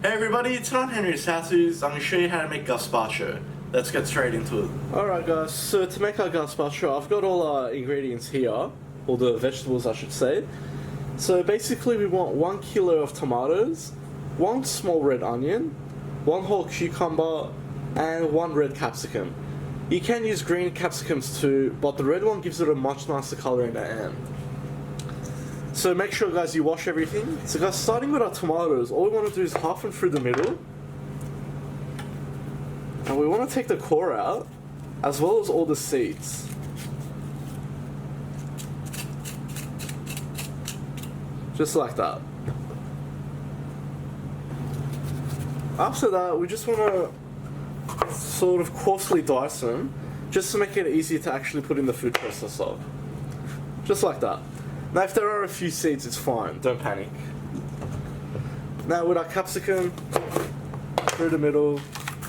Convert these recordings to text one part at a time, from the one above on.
Hey everybody, it's not Henry's Houses. I'm going to show you how to make gazpacho. Let's get straight into it. Alright guys, so to make our gazpacho, I've got all our ingredients here. All the vegetables I should say. So basically we want 1 kilo of tomatoes, 1 small red onion, 1 whole cucumber, and 1 red capsicum. You can use green capsicums too, but the red one gives it a much nicer colour in the end. So make sure guys you wash everything. So guys, starting with our tomatoes, all we want to do is half them through the middle. And we want to take the core out, as well as all the seeds. Just like that. After that, we just want to sort of coarsely dice them, just to make it easier to actually put in the food processor. Just like that. Now if there are a few seeds, it's fine, don't panic. Now with our capsicum, through the middle,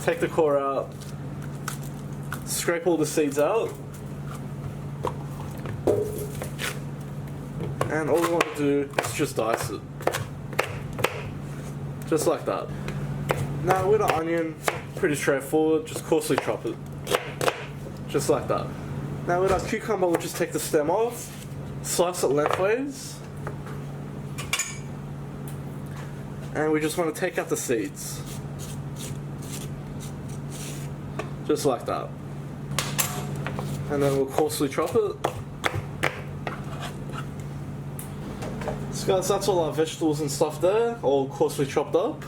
take the core out, scrape all the seeds out, and all we want to do is just dice it. Just like that. Now with our onion, pretty straightforward, just coarsely chop it. Just like that. Now with our cucumber, we'll just take the stem off, slice it lengthways, and we just want to take out the seeds. Just like that. And then we'll coarsely chop it. So guys, that's all our vegetables and stuff there, all coarsely chopped up.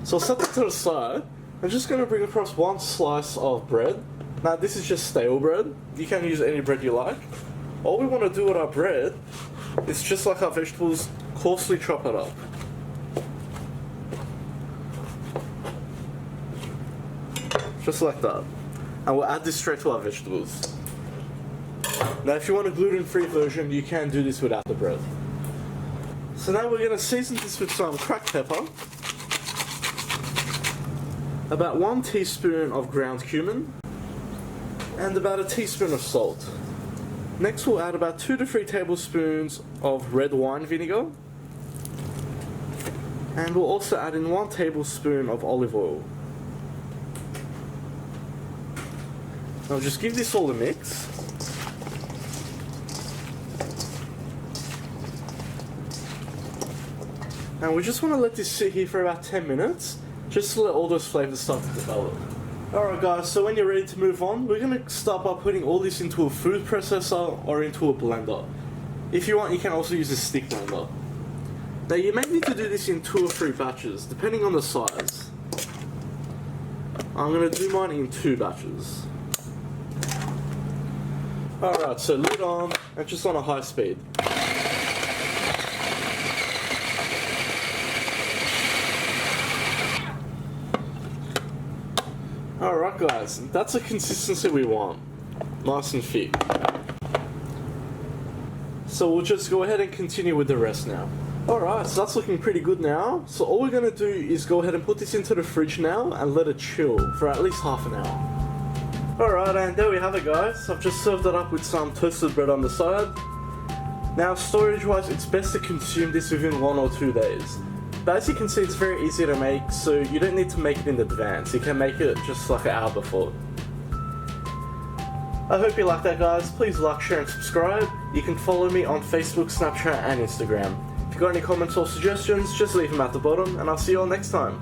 So I'll set that to the side. I'm just going to bring across 1 slice of bread. Now this is just stale bread. You can use any bread you like. All we want to do with our bread is just like our vegetables, coarsely chop it up. Just like that. And we'll add this straight to our vegetables. Now if you want a gluten-free version, you can do this without the bread. So now we're going to season this with some cracked pepper, about 1 teaspoon of ground cumin, and about a teaspoon of salt. Next we'll add about 2 to 3 tablespoons of red wine vinegar, and we'll also add in 1 tablespoon of olive oil. Now just give this all a mix. And we just want to let this sit here for about 10 minutes, just to let all those flavours start to develop. Alright guys, so when you're ready to move on, we're going to start by putting all this into a food processor or into a blender. If you want, you can also use a stick blender. Now you may need to do this in 2 or 3 batches, depending on the size. I'm going to do mine in 2 batches. Alright, so lid on, and just on a high speed. Alright guys, that's the consistency we want. Nice and thick. So we'll just go ahead and continue with the rest now. Alright, so that's looking pretty good now. So all we're going to do is go ahead and put this into the fridge now and let it chill for at least half an hour. Alright, and there we have it guys. I've just served it up with some toasted bread on the side. Now storage wise, it's best to consume this within 1 or 2 days. But as you can see, it's very easy to make, so you don't need to make it in advance. You can make it just like an hour before. I hope you like that guys. Please like, share and subscribe. You can follow me on Facebook, Snapchat and Instagram. If you've got any comments or suggestions, just leave them at the bottom and I'll see you all next time.